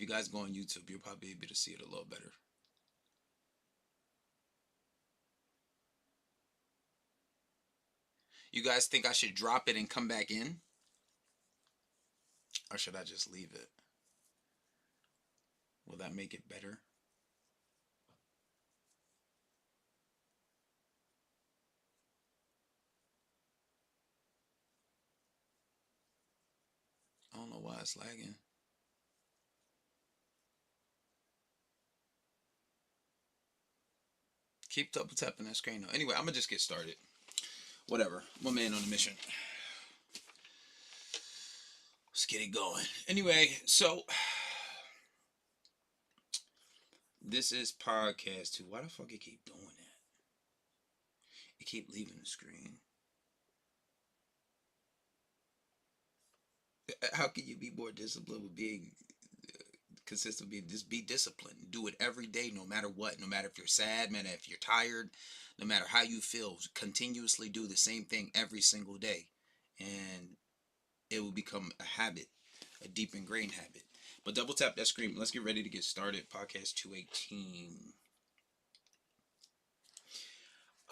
you guys go on YouTube, you'll probably be able to see it a little better. You guys think I should drop it and come back in? Or should I just leave it? Will that make it better? I don't know why it's lagging. Keep double tapping that screen though. Anyway, I'm gonna just get started. Whatever. One man on a mission. Let's get it going. Anyway, so this is podcast 2. Why the fuck it keep doing that? It keep leaving the screen. How can you be more disciplined with being consistent? Just be disciplined. Do it every day, no matter what. No matter if you're sad, no matter if you're tired, no matter how you feel. Continuously do the same thing every single day, and it will become a habit, a deep ingrained habit. But double tap that screen. Let's get ready to get started. Podcast 218.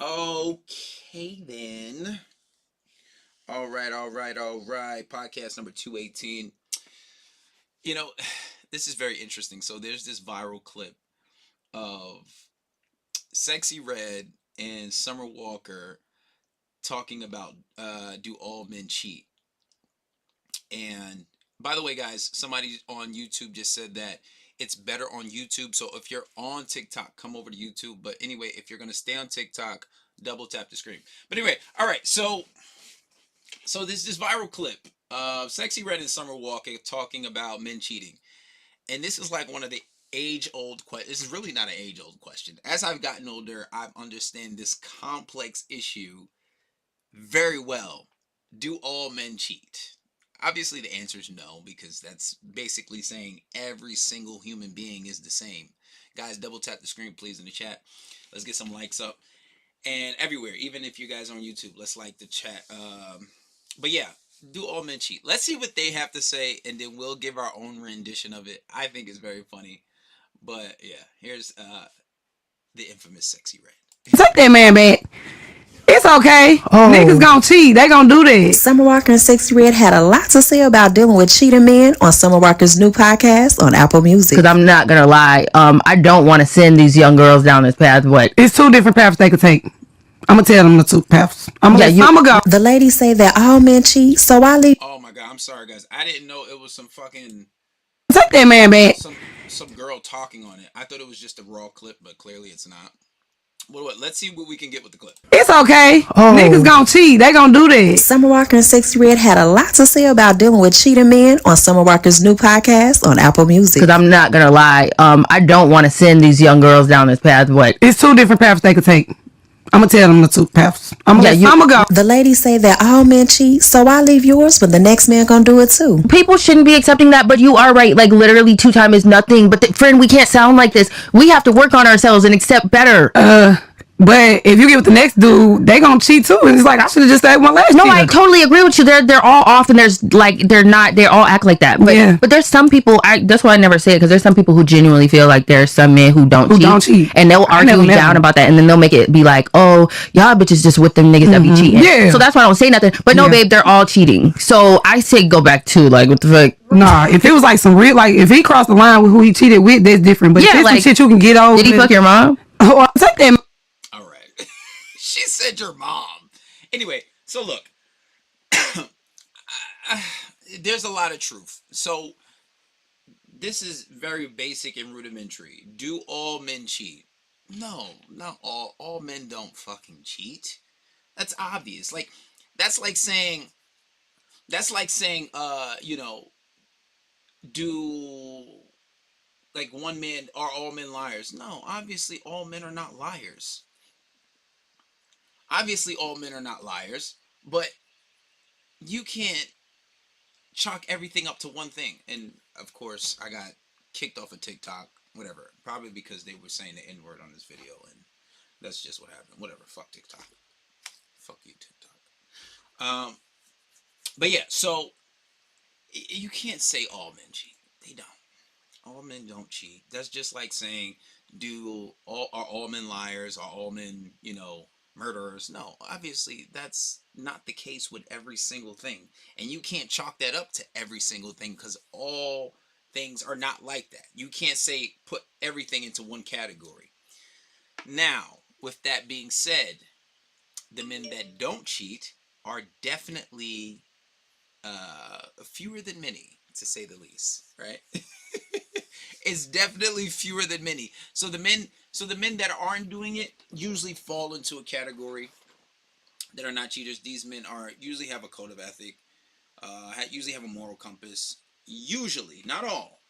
Okay, then. All right. Podcast number 218. You know, this is very interesting. So there's this viral clip of Sexy Red and Summer Walker talking about do all men cheat? And by the way, guys, somebody on YouTube just said that it's better on YouTube. So if you're on TikTok, come over to YouTube. But anyway, if you're going to stay on TikTok, double tap the screen. But anyway, all right. So this viral clip of Sexy Red and Summer Walker talking about men cheating. And this is like one of the age-old questions. This is really not an age-old question. As I've gotten older, I understand this complex issue very well. Do all men cheat? Obviously, the answer is no, because that's basically saying every single human being is the same. Guys, double tap the screen, please, in the chat. Let's get some likes up. And everywhere, even if you guys are on YouTube, let's like the chat. But yeah, do all men cheat? Let's see what they have to say, and then we'll give our own rendition of it. I think it's very funny. But yeah, here's the infamous Sexy Red. Take that man back. It's okay. Niggas gonna cheat. They gonna do that. Summer Walker and Sexy Red had a lot to say about dealing with cheating men on Summer Walker's new podcast on Apple Music. Because I'm not gonna lie, I don't want to send these young girls down this path. But it's two different paths they could take. I'm gonna tell them the two paths. I'm gonna go. The ladies say that all men cheat, so I leave. Oh my god, I'm sorry, guys. I didn't know it was some fucking. Take that man back. Some girl talking on it. I thought it was just a raw clip, but clearly it's not. What? Let's see what we can get with the clip. It's okay. Niggas gonna cheat. They gonna do that. Summer Walker and Sexy Red had a lot to say about dealing with cheating men on Summer Walker's new podcast on Apple Music. Because I'm not gonna lie, I don't want to send these young girls down this path. But it's two different paths they could take. I'm gonna tell them the two paths. I'm gonna go. The ladies say that all men cheat, so I leave yours, but the next man gonna do it too. People shouldn't be accepting that, but you are right. Like, literally, 2 times is nothing. But friend, we can't sound like this. We have to work on ourselves and accept better. But if you get with the next dude, they gonna cheat too. And it's like, I should have just stayed one last year. I totally agree with you. They're all off, and there's like they all act like that. But yeah. But there's some people. That's why I never say it, because there's some people who genuinely feel like there's some men who don't cheat, and they'll argue me down about that, and then they'll make it be like, oh, y'all bitches just with them niggas that be cheating. Yeah. So that's why I don't say nothing. But no, babe, they're all cheating. So I say go back to like what the fuck. Nah, if it was like some real, like if he crossed the line with who he cheated with, that's different. But if it's like some shit you can get over. Did he fuck your mom? Oh, I'll take that. She said your mom. Anyway, so look, there's a lot of truth. So this is very basic and rudimentary. Do all men cheat? No, not all. All men don't fucking cheat. That's obvious. Like, that's like saying, you know, do like one man, are all men liars? No, obviously all men are not liars. Obviously, all men are not liars, but you can't chalk everything up to one thing. And, of course, I got kicked off of TikTok, whatever, probably because they were saying the N-word on this video, and that's just what happened. Whatever, fuck TikTok. Fuck you, TikTok. But, yeah, so you can't say all men cheat. They don't. All men don't cheat. That's just like saying, are all men liars? Are all men, murderers? No, obviously that's not the case with every single thing, and you can't chalk that up to every single thing because all things are not like that. You can't say put everything into one category. Now, with that being said, the men that don't cheat are definitely fewer than many, to say the least, right? It's definitely fewer than many. So the men that aren't doing it usually fall into a category that are not cheaters. These men are usually have a code of ethic, usually have a moral compass. Usually, not all,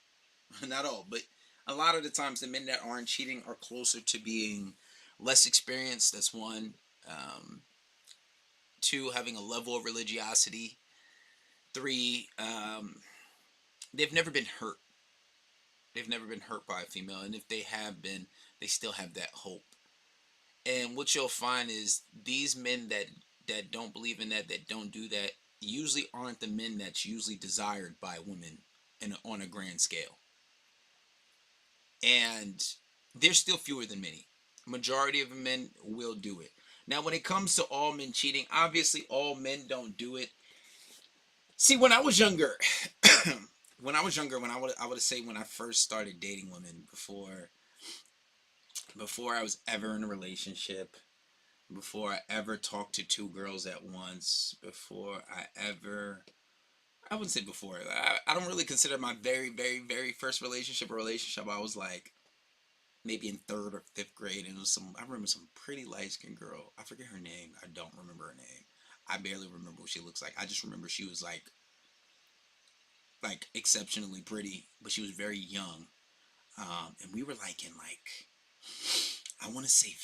not all, but a lot of the times the men that aren't cheating are closer to being less experienced. That's one. Um, Two, having a level of religiosity. Three, they've never been hurt. They've never been hurt by a female, and if they have been, they still have that hope. And what you'll find is these men that don't believe in that don't do that, usually aren't the men that's usually desired by women on a grand scale. And they're still fewer than many. Majority of men will do it. Now, when it comes to all men cheating, obviously all men don't do it. See, when I was younger, when I would say when I first started dating women, before I was ever in a relationship, before I ever talked to two girls at once, I wouldn't say before. I don't really consider my very, very, very first relationship a relationship. I was like maybe in third or fifth grade, and I remember some pretty light skinned girl. I forget her name. I don't remember her name. I barely remember what she looks like. I just remember she was like exceptionally pretty, but she was very young. And we were like in I want to say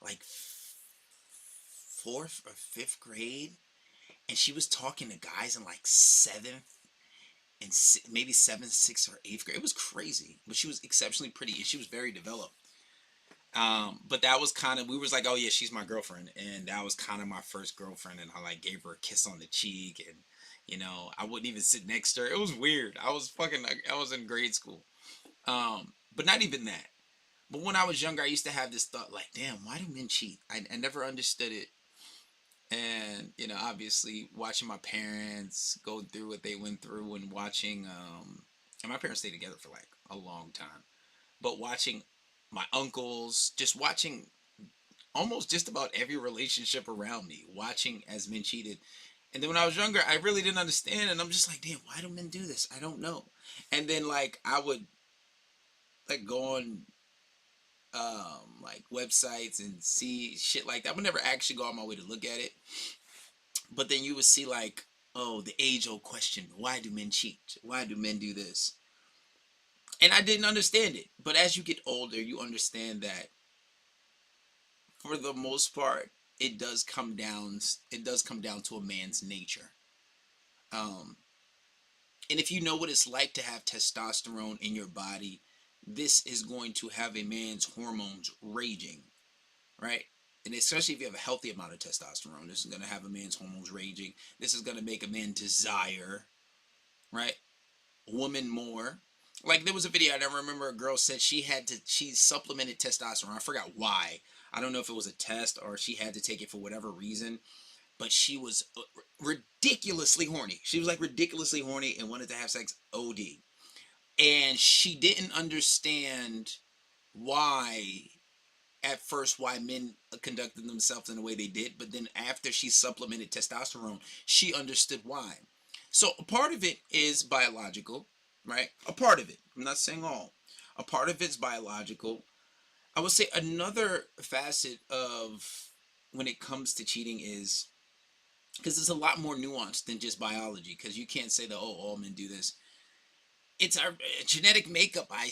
like fourth or fifth grade, and she was talking to guys in like seventh and maybe seventh, sixth, or eighth grade. It was crazy, but she was exceptionally pretty and she was very developed. But that was kind of, we was like, oh yeah, she's my girlfriend, and that was kind of my first girlfriend, and I like gave her a kiss on the cheek, and I wouldn't even sit next to her. It was weird. I was in grade school. But not even that. But when I was younger, I used to have this thought like, damn, why do men cheat? I never understood it. And, obviously watching my parents go through what they went through, and watching, and my parents stayed together for like a long time, but watching my uncles, just watching almost just about every relationship around me, watching as men cheated. And then when I was younger, I really didn't understand. And I'm just like, damn, why do men do this? I don't know. And then like I would like go on like websites and see shit like that. I would never actually go on my way to look at it. But then you would see like, oh, the age old question, why do men cheat? Why do men do this? And I didn't understand it. But as you get older, you understand that for the most part, it does come down to a man's nature. Um, and if you know what it's like to have testosterone in your body, this is going to have a man's hormones raging, right? And especially if you have a healthy amount of testosterone, this is going to have a man's hormones raging. This is going to make a man desire, right, woman more. Like there was a video, I never remember, a girl said she supplemented testosterone. I forgot why. I don't know if it was a test or she had to take it for whatever reason, but she was ridiculously horny. She was like ridiculously horny and wanted to have sex OD. And she didn't understand why at first why men conducted themselves in the way they did, but then after she supplemented testosterone, she understood why. So a part of it is biological, right? A part of it. I'm not saying all. A part of it's biological. I would say another facet of when it comes to cheating is because it's a lot more nuanced than just biology. Because you can't say that, oh, all men do this. It's our genetic makeup. I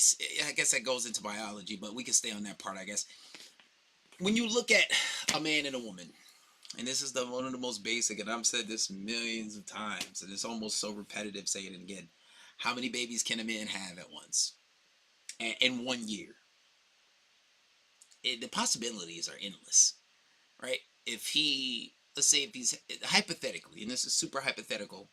guess that goes into biology, but we can stay on that part, I guess. When you look at a man and a woman, and this is one of the most basic, and I've said this millions of times, and it's almost so repetitive saying it again. How many babies can a man have at once? In 1 year? The possibilities are endless, right? Let's say if he's, hypothetically, and this is super hypothetical,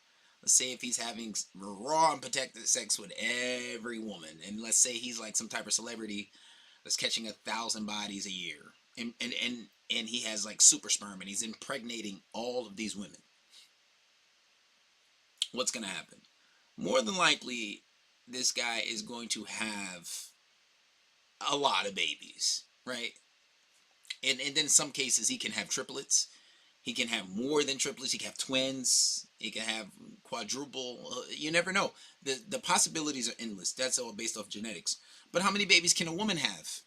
Let's say if he's having raw and protected sex with every woman, and let's say he's like some type of celebrity that's catching 1,000 bodies a year, and he has like super sperm and he's impregnating all of these women. What's going to happen? More than likely, this guy is going to have a lot of babies, right? And then in some cases, he can have triplets. He can have more than triplets. He can have twins. He can have quadruple. You never know. The possibilities are endless. That's all based off genetics. But how many babies can a woman have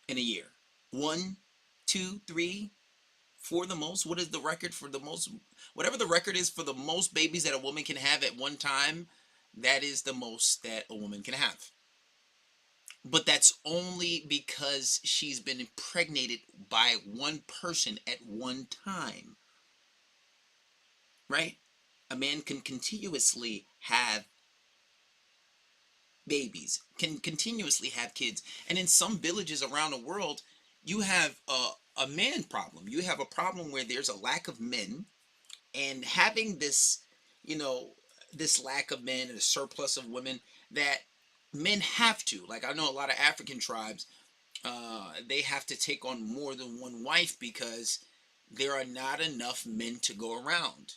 in a year? 1, 2, 3, 4 the most? What is the record for the most? Whatever the record is for the most babies that a woman can have at one time, that is the most that a woman can have. But that's only because she's been impregnated by one person at one time. Right? A man can continuously have babies, can continuously have kids. And in some villages around the world, you have a man problem. You have a problem where there's a lack of men, and having this, this lack of men and a surplus of women, that men have to, like I know a lot of African tribes, they have to take on more than one wife because there are not enough men to go around.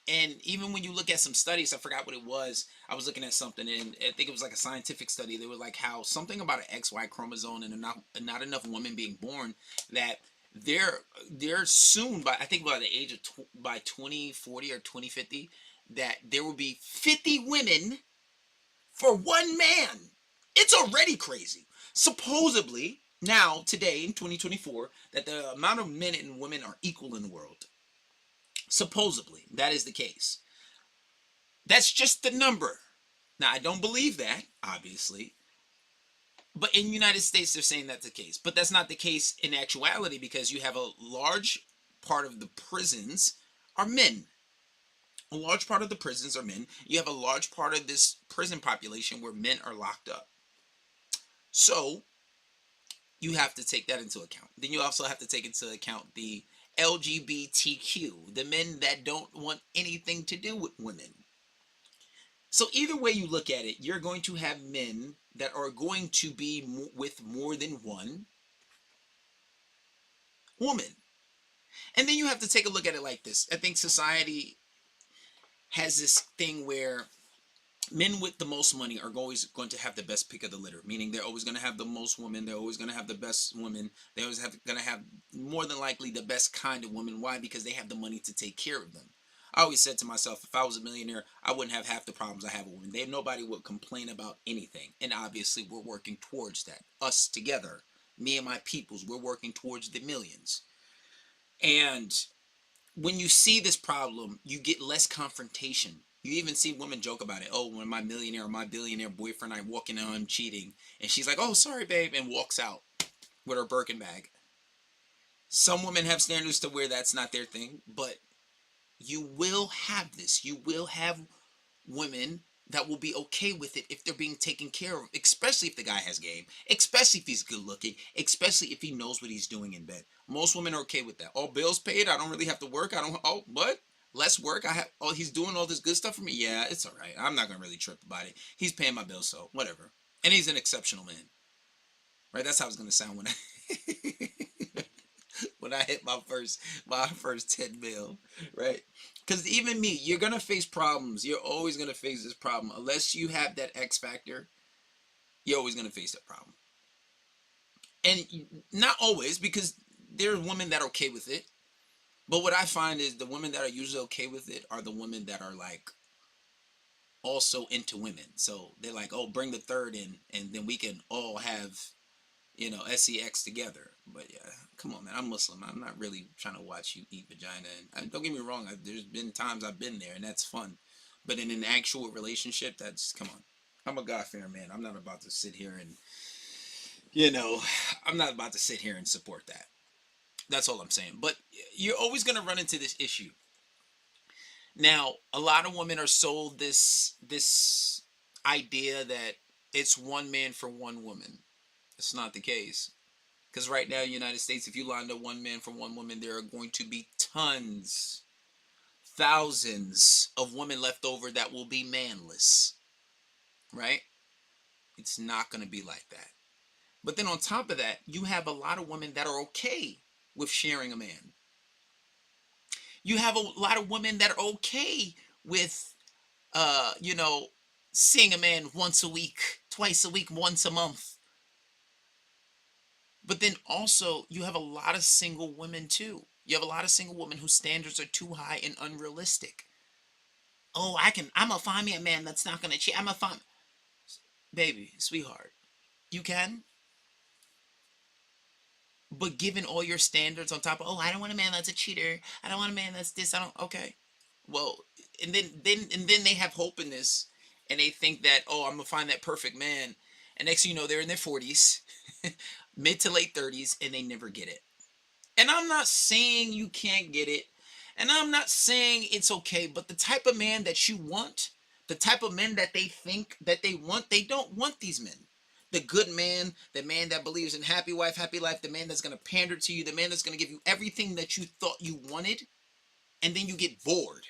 And even when you look at some studies, I forgot what it was. I was looking at something, and I think it was like a scientific study. They were like how something about an XY chromosome and not enough women being born, that they're soon, by I think by the age of by 2040 or 2050, that there will be 50 women for one man. It's already crazy. Supposedly, now, today, in 2024, that the amount of men and women are equal in the world. Supposedly, that is the case. That's just the number. Now, I don't believe that, obviously. But in the United States, they're saying that's the case. But that's not the case in actuality, because you have a large part of the prisons are men. A large part of the prisons are men. You have a large part of this prison population where men are locked up. So, you have to take that into account. Then you also have to take into account the LGBTQ, the men that don't want anything to do with women. So either way you look at it, you're going to have men that are going to be with more than one woman. And then you have to take a look at it like this. I think society has this thing where men with the most money are always going to have the best pick of the litter, meaning they're always going to have the most women. They're always going to have the best women. They're always going to have more than likely the best kind of woman. Why? Because they have the money to take care of them. I always said to myself, if I was a millionaire, I wouldn't have half the problems I have with women. Nobody would complain about anything. And obviously, we're working towards that. Us together, me and my peoples, we're working towards the millions. And when you see this problem, you get less confrontation. You even see women joke about it. Oh, when my millionaire or my billionaire boyfriend, I'm walking on, I'm cheating. And she's like, oh, sorry, babe, and walks out with her Birkin bag. Some women have standards to where that's not their thing, but you will have this. You will have women that will be okay with it if they're being taken care of, especially if the guy has game, especially if he's good looking, especially if he knows what he's doing in bed. Most women are okay with that. All bills paid. I don't really have to work. What? Less work. He's doing all this good stuff for me. Yeah, it's all right. I'm not going to really trip about it. He's paying my bills, so whatever. And he's an exceptional man. Right? That's how it's going to sound when when I hit my first 10 mil, right? Because even me, you're going to face problems. You're always going to face this problem. Unless you have that X factor, you're always going to face that problem. And not always, because there are women that are okay with it. But what I find is the women that are usually okay with it are the women that are like also into women. So they're like, oh, bring the third in, and then we can all have, sex together. But yeah, come on, man. I'm Muslim. I'm not really trying to watch you eat vagina. And don't get me wrong. There's been times I've been there, and that's fun. But in an actual relationship, come on. I'm a God-fearing man. I'm not about to sit here and, I'm not about to sit here and support that. That's all I'm saying. But you're always going to run into this issue. Now, a lot of women are sold this idea that it's one man for one woman. It's not the case. Because right now in the United States, if you line up one man for one woman, there are going to be tons thousands of women left over that will be manless, right? It's not going to be like that. But then on top of that, you have a lot of women that are okay with sharing a man. You have a lot of women that are okay with, seeing a man once a week, twice a week, once a month. But then also, you have a lot of single women too. You have a lot of single women whose standards are too high and unrealistic. Oh, I'm gonna find me a man that's not gonna cheat. I'm gonna find, baby, sweetheart, you can. But given all your standards on top of, oh, I don't want a man that's a cheater. I don't want a man that's this. I don't. Okay, well, and then they have hope in this, and they think that, oh, I'm gonna find that perfect man, and next thing you know, they're in their 40s, mid to late 30s, and they never get it. And I'm not saying you can't get it, and I'm not saying it's okay, but the type of man that you want, the type of men that they think that they want, they don't want these men. The good man, the man that believes in happy wife, happy life, the man that's going to pander to you, the man that's going to give you everything that you thought you wanted, and then you get bored.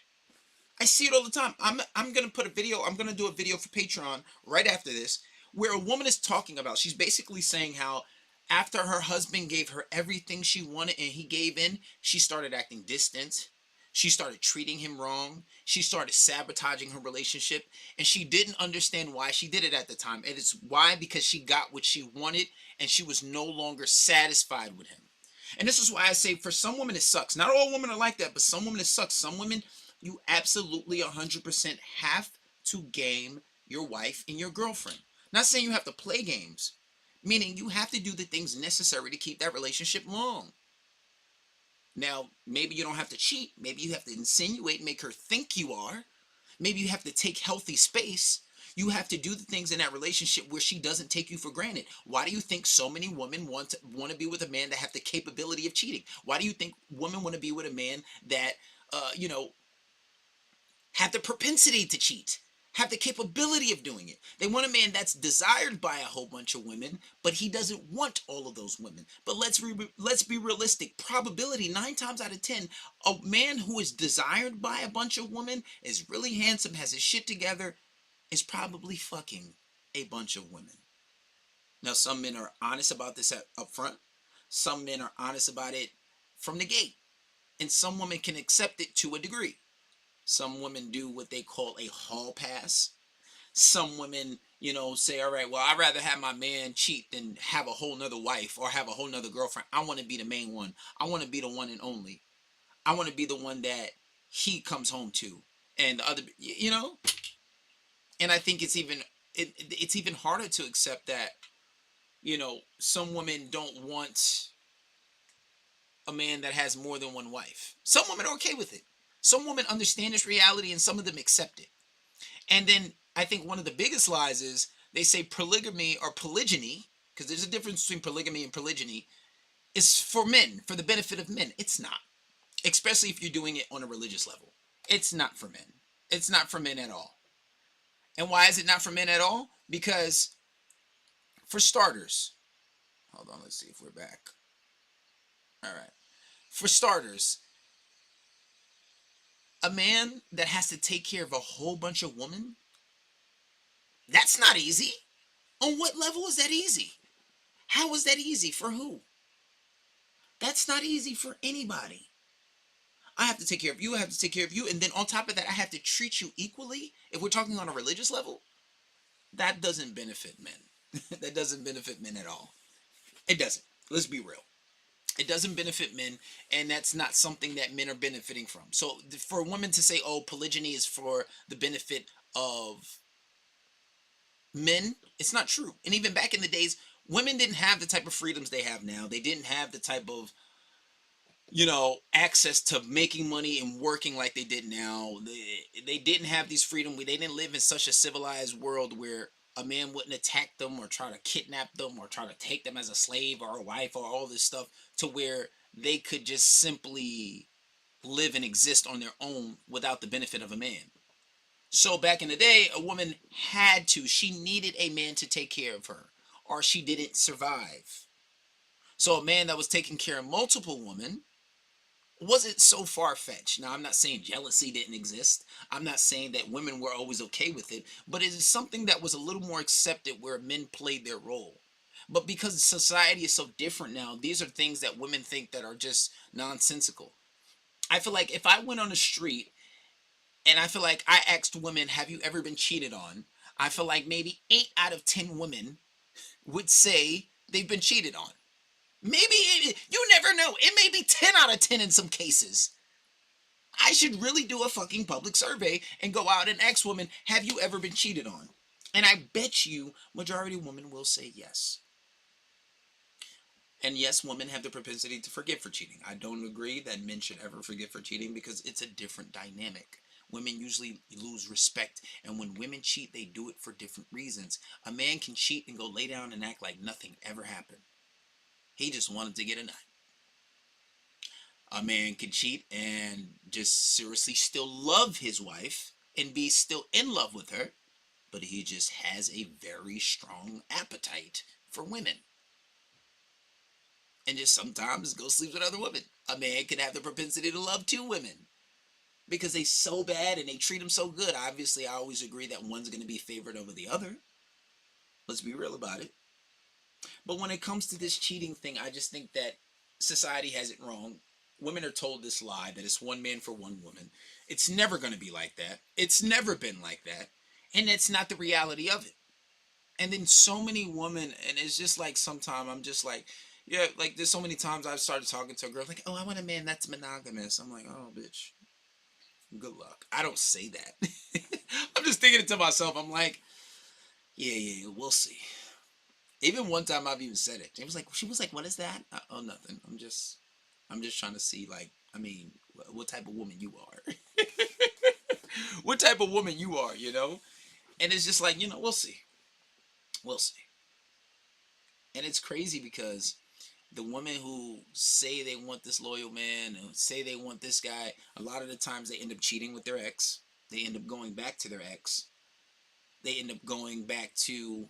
I see it all the time. I'm going to put a video, I'm going to do a video for Patreon right after this, where a woman is talking about, she's basically saying how after her husband gave her everything she wanted and he gave in, she started acting distant. She started treating him wrong. She started sabotaging her relationship, and she didn't understand why she did it at the time. And it's why, because she got what she wanted and she was no longer satisfied with him. And this is why I say, for some women it sucks. Not all women are like that, but some women it sucks. Some women, you absolutely 100% have to game your wife and your girlfriend. Not saying you have to play games, meaning you have to do the things necessary to keep that relationship long. Now, maybe you don't have to cheat. Maybe you have to insinuate, make her think you are. Maybe you have to take healthy space. You have to do the things in that relationship where she doesn't take you for granted. Why do you think so many women want to be with a man that have the capability of cheating? Why do you think women want to be with a man that, have the propensity to cheat? Have the capability of doing it. They want a man that's desired by a whole bunch of women, but he doesn't want all of those women. But let's be realistic. Probability 9 times out of 10, a man who is desired by a bunch of women, is really handsome, has his shit together, is probably fucking a bunch of women. Now, some men are honest about this up front. Some men are honest about it from the gate, and some women can accept it to a degree. Some women do what they call a hall pass. Some women, say, all right, well, I'd rather have my man cheat than have a whole nother wife or have a whole nother girlfriend. I want to be the main one. I want to be the one and only. I want to be the one that he comes home to. And the other, and I think it's even harder to accept that, some women don't want a man that has more than one wife. Some women are okay with it. Some women understand this reality, and some of them accept it. And then I think one of the biggest lies is they say polygamy or polygyny, because there's a difference between polygamy and polygyny, is for men, for the benefit of men. It's not. Especially if you're doing it on a religious level. It's not for men. It's not for men at all. And why is it not for men at all? Because, for starters, hold on, let's see if we're back. All right. For starters, a man that has to take care of a whole bunch of women, that's not easy. On what level is that easy? How is that easy? For who? That's not easy for anybody. I have to take care of you, I have to take care of you, and then on top of that, I have to treat you equally. If we're talking on a religious level, that doesn't benefit men. That doesn't benefit men at all. It doesn't. Let's be real. It doesn't benefit men, and that's not something that men are benefiting from. So for women to say, oh, polygyny is for the benefit of men, it's not true. And even back in the days, women didn't have the type of freedoms they have now. They didn't have the type of, access to making money and working like they did now. They didn't have these freedom. They didn't live in such a civilized world where a man wouldn't attack them or try to kidnap them or try to take them as a slave or a wife or all this stuff, to where they could just simply live and exist on their own without the benefit of a man. So back in the day, a woman she needed a man to take care of her, or she didn't survive. So a man that was taking care of multiple women wasn't so far-fetched. Now, I'm not saying jealousy didn't exist. I'm not saying that women were always okay with it, but it is something that was a little more accepted where men played their role. But because society is so different now, these are things that women think that are just nonsensical. I feel like if I went on the street and I feel like I asked women, have you ever been cheated on? I feel like maybe 8 out of 10 women would say they've been cheated on. Maybe, you never know. It may be 10 out of 10 in some cases. I should really do a fucking public survey and go out and ask women, have you ever been cheated on? And I bet you majority of women will say yes. And yes, women have the propensity to forgive for cheating. I don't agree that men should ever forgive for cheating because it's a different dynamic. Women usually lose respect, and when women cheat, they do it for different reasons. A man can cheat and go lay down and act like nothing ever happened. He just wanted to get a nut. A man can cheat and just seriously still love his wife and be still in love with her, but he just has a very strong appetite for women. And just sometimes go sleep with other women. A man can have the propensity to love 2 women because they so bad and they treat him so good. Obviously, I always agree that one's going to be favored over the other. Let's be real about it. But when it comes to this cheating thing, I just think that society has it wrong. Women are told this lie that it's one man for one woman. It's never going to be like that. It's never been like that. And it's not the reality of it. And then so many women, and it's just like sometimes I'm just like, yeah, like there's so many times I've started talking to a girl like, oh, I want a man that's monogamous. I'm like, oh, bitch, good luck. I don't say that. I'm just thinking it to myself. I'm like, yeah, we'll see. Even one time I've even said it. She was like, what is that? Oh, nothing. I'm just trying to see, like, I mean, what type of woman you are. What type of woman you are, you know? And it's just like, we'll see. We'll see. And it's crazy because the women who say they want this loyal man, and say they want this guy, a lot of the times they end up cheating with their ex. They end up going back to their ex. They end up going back to,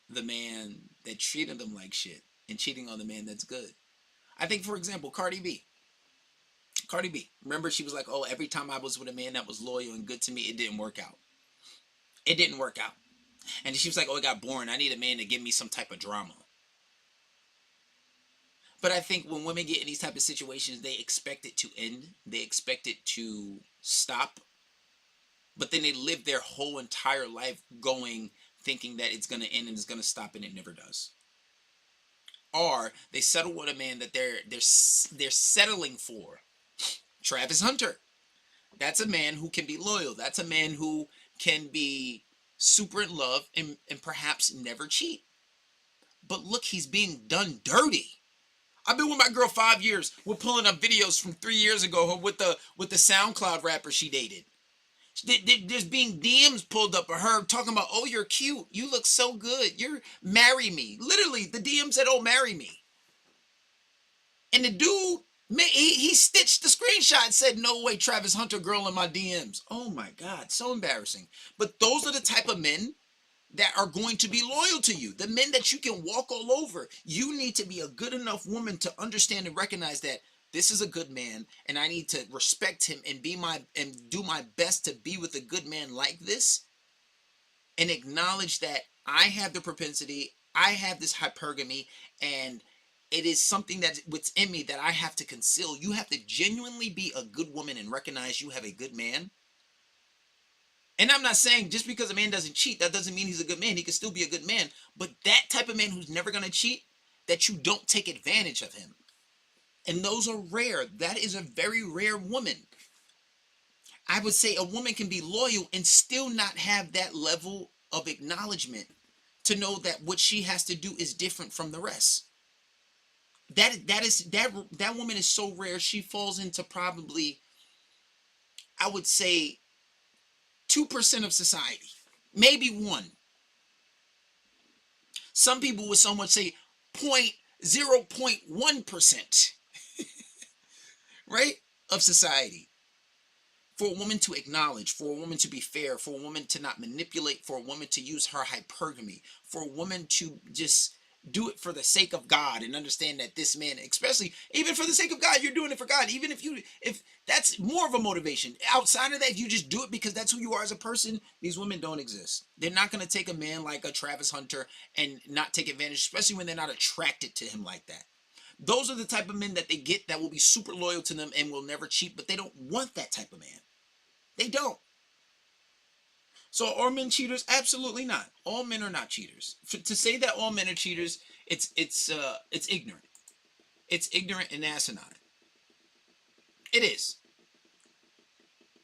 the man that treated them like shit and cheating on the man that's good. I think, for example, Cardi B. Remember, she was like, oh, every time I was with a man that was loyal and good to me, it didn't work out. It didn't work out. And she was like, oh, it got boring. I need a man to give me some type of drama. But I think when women get in these type of situations, they expect it to end. They expect it to stop. But then they live their whole entire life thinking that it's going to end and it's going to stop, and it never does. Or they settle with a man that they're settling for. Travis Hunter. That's a man who can be loyal. That's a man who can be super in love and perhaps never cheat. But look, he's being done dirty. I've been with my girl 5 years. We're pulling up videos from 3 years ago with the SoundCloud rapper she dated. There's being DMs pulled up of her talking about, oh, you're cute. You look so good. Marry me. Literally, the DM said, oh, marry me. And the dude, he stitched the screenshot and said, no way, Travis Hunter girl in my DMs. Oh, my God. So embarrassing. But those are the type of men that are going to be loyal to you. The men that you can walk all over. You need to be a good enough woman to understand and recognize that this is a good man, and I need to respect him and do my best to be with a good man like this, and acknowledge that I have the propensity, I have this hypergamy, and it is something that's within me that I have to conceal. You have to genuinely be a good woman and recognize you have a good man. And I'm not saying just because a man doesn't cheat, that doesn't mean he's a good man. He can still be a good man. But that type of man who's never going to cheat, that you don't take advantage of him. And those are rare. That is a very rare woman. I would say a woman can be loyal and still not have that level of acknowledgement to know that what she has to do is different from the rest. That woman is so rare. She falls into probably, I would say, 2% of society, maybe 1. Some people would so much say 0.1%. Right, of society. For a woman to acknowledge, for a woman to be fair, for a woman to not manipulate, for a woman to use her hypergamy, for a woman to just do it for the sake of God and understand that this man, especially even for the sake of God, you're doing it for God. Even if that's more of a motivation. Outside of that, if you just do it because that's who you are as a person, these women don't exist. They're not going to take a man like a Travis Hunter and not take advantage, especially when they're not attracted to him like that. Those are the type of men that they get that will be super loyal to them and will never cheat, but they don't want that type of man. They don't. So are men cheaters? Absolutely not. All men are not cheaters. To say that all men are cheaters, it's ignorant. It's ignorant and asinine. It is.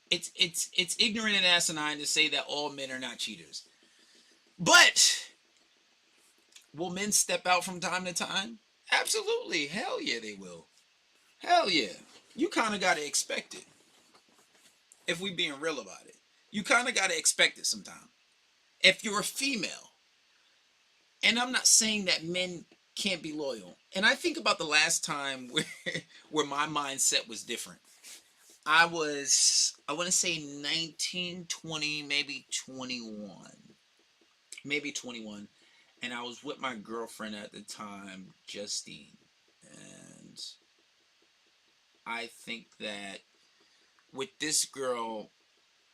It's ignorant and asinine to say that all men are not cheaters. But will men step out from time to time? Absolutely. Hell yeah, they will. Hell yeah. You kind of got to expect it. If we being real about it. You kind of got to expect it sometime. If you're a female, and I'm not saying that men can't be loyal. And I think about the last time where my mindset was different. I want to say 19, 20, maybe 21. Maybe 21. And I was with my girlfriend at the time, Justine. And I think that with this girl,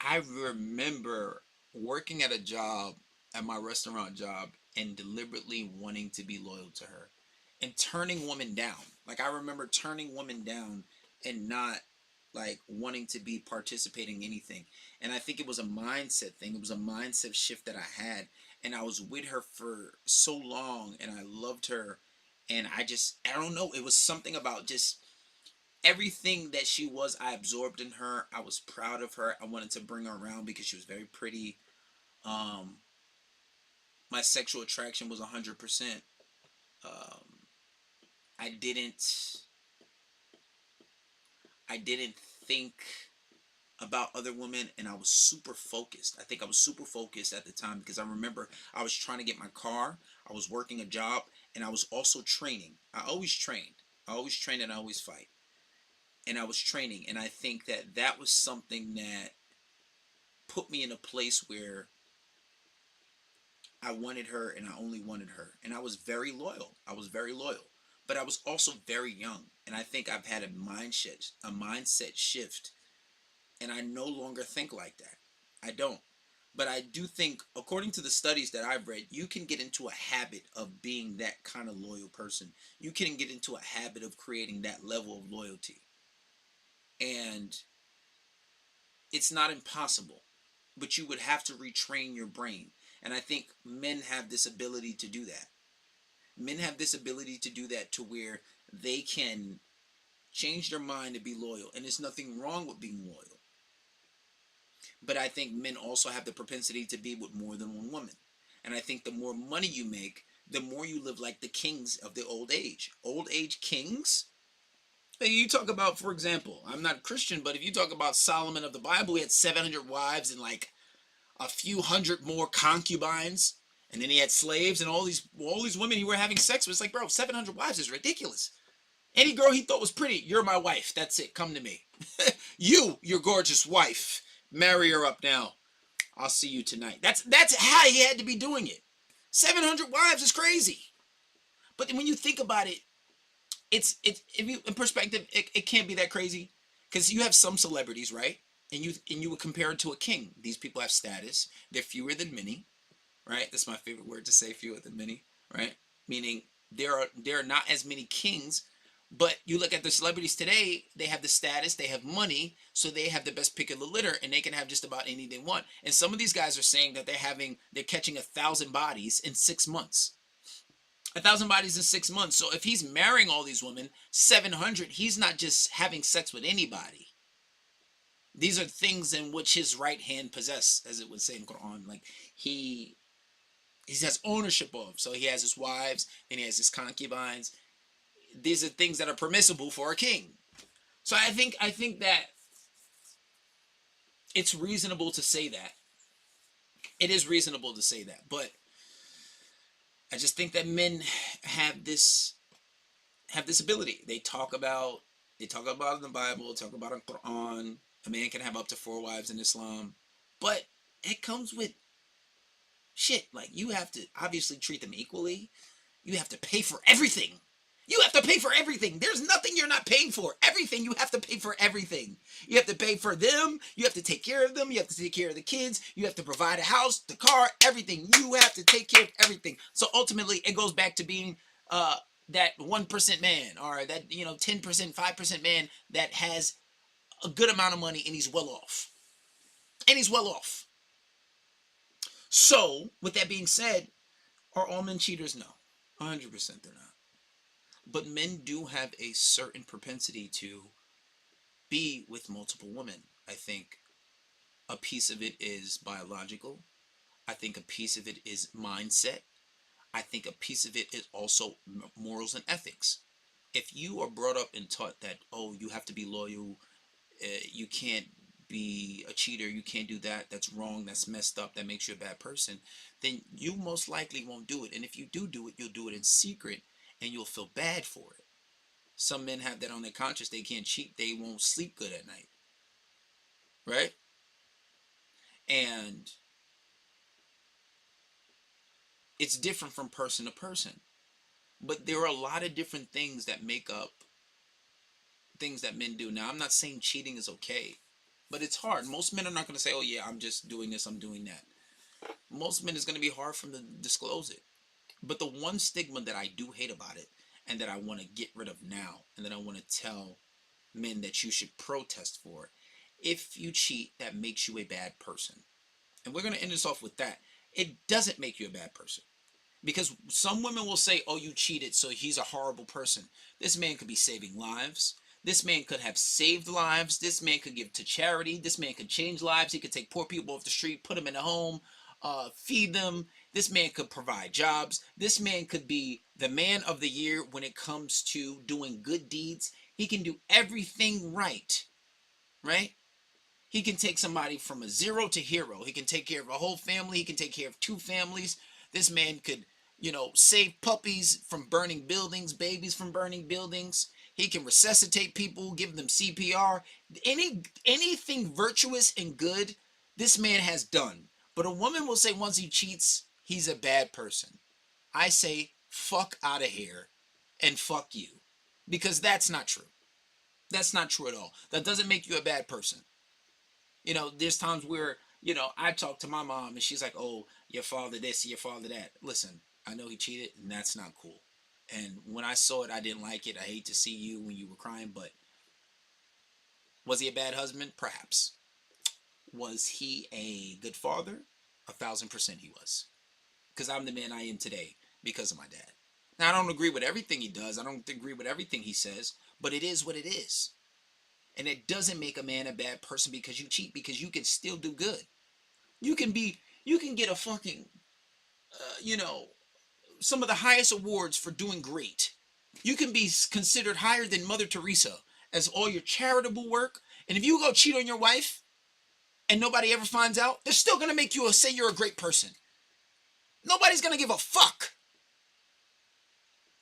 I remember working at a job, at my restaurant job, and deliberately wanting to be loyal to her and turning women down. Like, I remember turning women down and not like wanting to be participating in anything. And I think it was a mindset thing. It was a mindset shift that I had. And I was with her for so long and I loved her. And I don't know. It was something about just everything that she was, I absorbed in her. I was proud of her. I wanted to bring her around because she was very pretty. My sexual attraction was 100%. I didn't think about other women, and I was super focused. I think I was super focused at the time because I remember I was trying to get my car. I was working a job, and I was also training. I always trained. I always train and I always fight. And I was training, and I think that was something that put me in a place where I wanted her and I only wanted her. And I was very loyal. But I was also very young. And I think I've had a mindset shift. And I no longer think like that. I don't. But I do think, according to the studies that I've read, you can get into a habit of being that kind of loyal person. You can get into a habit of creating that level of loyalty. And it's not impossible. But you would have to retrain your brain. And I think men have this ability to do that. Men have this ability to do that to where they can change their mind to be loyal. And there's nothing wrong with being loyal. But I think men also have the propensity to be with more than one woman. And I think the more money you make, the more you live like the kings of the old age. Old age kings? You talk about, for example, I'm not Christian, but if you talk about Solomon of the Bible, he had 700 wives and like a few hundred more concubines, and then he had slaves and all these women he were having sex with. It's like, bro, 700 wives is ridiculous. Any girl he thought was pretty, you're my wife. That's it. Come to me. Your gorgeous wife. Marry her up now. I'll see you tonight. That's how he had to be doing it. 700 wives is crazy. But when you think about it, it's if you in perspective, it can't be that crazy because you have some celebrities, right? And you would compare it to a king. These people have status. They're fewer than many, right? That's my favorite word to say, fewer than many, right? Meaning there are not as many kings, but you look at the celebrities today, they have the status, they have money, so they have the best pick of the litter, and they can have just about any they want. And some of these guys are saying that they're catching 1,000 bodies in 6 months. 1,000 bodies in 6 months. So if he's marrying all these women, 700, he's not just having sex with anybody. These are things in which his right hand possess, as it would say in Quran. Like he has ownership of. So he has his wives and he has his concubines. These are things that are permissible for a king. So I think that it's reasonable to say that. It is reasonable to say that, but I just think that men have this ability. They talk about it in the Bible, talk about it in Quran. A man can have up to 4 wives in Islam, but it comes with shit. Like, you have to obviously treat them equally. You have to pay for everything. You have to pay for everything. There's nothing you're not paying for. Everything. You have to pay for everything. You have to pay for them. You have to take care of them. You have to take care of the kids. You have to provide a house, the car, everything. You have to take care of everything. So ultimately, it goes back to being that 1% man, or that 10%, 5% man that has a good amount of money and he's well off. And he's well off. So, with that being said, are all men cheaters? No. 100% they're not. But men do have a certain propensity to be with multiple women. I think a piece of it is biological. I think a piece of it is mindset. I think a piece of it is also morals and ethics. If you are brought up and taught that, you have to be loyal, you can't be a cheater, you can't do that, that's wrong, that's messed up, that makes you a bad person, then you most likely won't do it. And if you do it, you'll do it in secret, and you'll feel bad for it. Some men have that on their conscience. They can't cheat. They won't sleep good at night. Right? And it's different from person to person. But there are a lot of different things that make up things that men do. Now, I'm not saying cheating is okay, but it's hard. Most men are not going to say, oh yeah, I'm just doing this, I'm doing that. Most men, it's going to be hard for them to disclose it. But the one stigma that I do hate about it, and that I want to get rid of now, and that I want to tell men that you should protest for, if you cheat, that makes you a bad person. And we're going to end this off with that. It doesn't make you a bad person. Because some women will say, oh, you cheated, so he's a horrible person. This man could be saving lives. This man could have saved lives. This man could give to charity. This man could change lives. He could take poor people off the street, put them in a home, feed them. This man could provide jobs. This man could be the man of the year when it comes to doing good deeds. He can do everything right, right? He can take somebody from a zero to hero. He can take care of a whole family. He can take care of 2 families. This man could, save puppies from burning buildings, babies from burning buildings. He can resuscitate people, give them CPR. Anything virtuous and good, this man has done. But a woman will say once he cheats, he's a bad person. I say, fuck out of here and fuck you. Because that's not true. That's not true at all. That doesn't make you a bad person. There's times where, I talk to my mom and she's like, oh, your father this, your father that. Listen, I know he cheated and that's not cool. And when I saw it, I didn't like it. I hate to see you when you were crying, but was he a bad husband? Perhaps. Was he a good father? 1,000% he was. Because I'm the man I am today because of my dad. Now, I don't agree with everything he does. I don't agree with everything he says, but it is what it is. And it doesn't make a man a bad person because you cheat, because you can still do good. You can get a fucking, some of the highest awards for doing great. You can be considered higher than Mother Teresa as all your charitable work. And if you go cheat on your wife and nobody ever finds out, they're still going to make you say you're a great person. Nobody's going to give a fuck.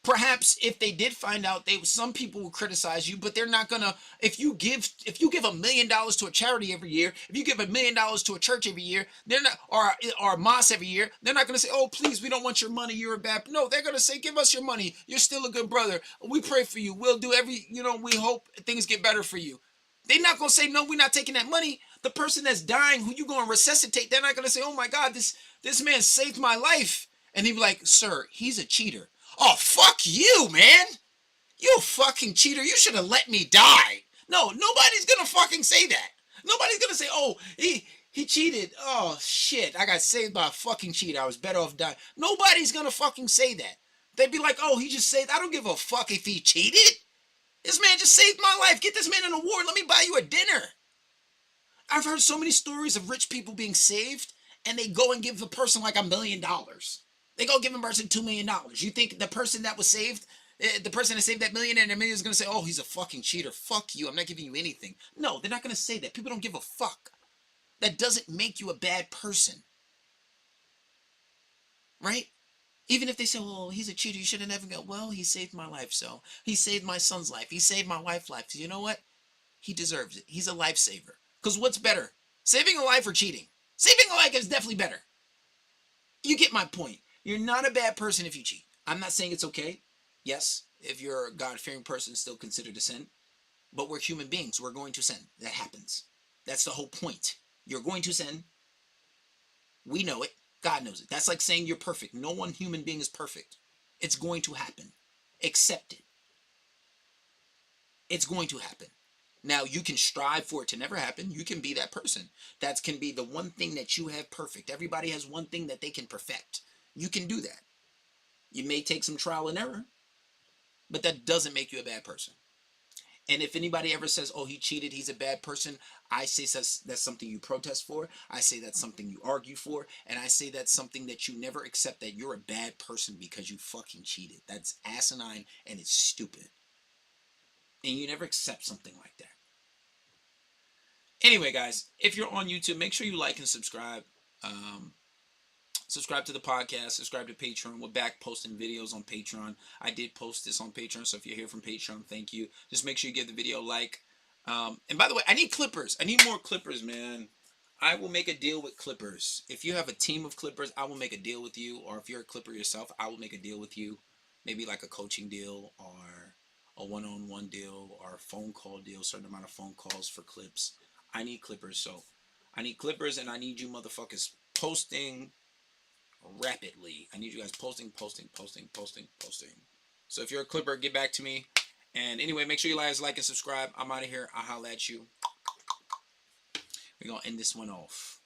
Perhaps if they did find out, some people will criticize you, but they're not gonna. If you give $1 million to a charity every year, if you give $1 million to a church every year, they're not, or a mosque every year, they're not gonna say, oh please, we don't want your money, you're a bad. No, they're gonna say, give us your money, you're still a good brother, we pray for you, we'll do we hope things get better for you. They're not gonna say, no, we're not taking that money. The person that's dying, who you gonna resuscitate, they're not gonna say, oh my God, this man saved my life, and he'd be like, sir, he's a cheater. Oh, fuck you, man. You fucking cheater. You should have let me die. No, nobody's gonna fucking say that. Nobody's gonna say, oh, he cheated. Oh, shit. I got saved by a fucking cheater. I was better off dying. Nobody's gonna fucking say that. They'd be like, oh, he just saved. I don't give a fuck if he cheated. This man just saved my life. Get this man an award. Let me buy you a dinner. I've heard so many stories of rich people being saved, and they go and give the person like $1 million. They go give a person $2 million. You think the person that was saved, the person that saved that million and $1 million is going to say, oh, he's a fucking cheater. Fuck you. I'm not giving you anything. No, they're not going to say that. People don't give a fuck. That doesn't make you a bad person. Right? Even if they say, oh, he's a cheater, you should have never gone. Well, he saved my life, so. He saved my son's life. He saved my wife's life. So you know what? He deserves it. He's a lifesaver. Because what's better? Saving a life or cheating? Saving a life is definitely better. You get my point. You're not a bad person if you cheat. I'm not saying it's okay. Yes, if you're a God-fearing person, still considered a sin. But we're human beings. We're going to sin. That happens. That's the whole point. You're going to sin. We know it. God knows it. That's like saying you're perfect. No one human being is perfect. It's going to happen. Accept it. It's going to happen. Now, you can strive for it to never happen. You can be that person. That can be the one thing that you have perfect. Everybody has one thing that they can perfect. You can do that. You may take some trial and error, but that doesn't make you a bad person. And if anybody ever says, oh, he cheated, he's a bad person, I say that's something you protest for. I say that's something you argue for. And I say that's something that you never accept, that you're a bad person because you fucking cheated. That's asinine and it's stupid. And you never accept something like that. Anyway, guys, if you're on YouTube, make sure you like and subscribe. Subscribe to the podcast. Subscribe to Patreon. We're back posting videos on Patreon. I did post this on Patreon, so if you're here from Patreon, thank you. Just make sure you give the video a like. And by the way, I need clippers. I need more clippers, man. I will make a deal with clippers. If you have a team of clippers, I will make a deal with you. Or if you're a clipper yourself, I will make a deal with you. Maybe like a coaching deal or a one-on-one deal or a phone call deal, a certain amount of phone calls for clips. I need clippers, so I need clippers, and I need you motherfuckers posting rapidly. I need you guys posting. So if you're a clipper, get back to me. And anyway, make sure you guys like and subscribe. I'm out of here. I'll holla at you. We're going to end this one off.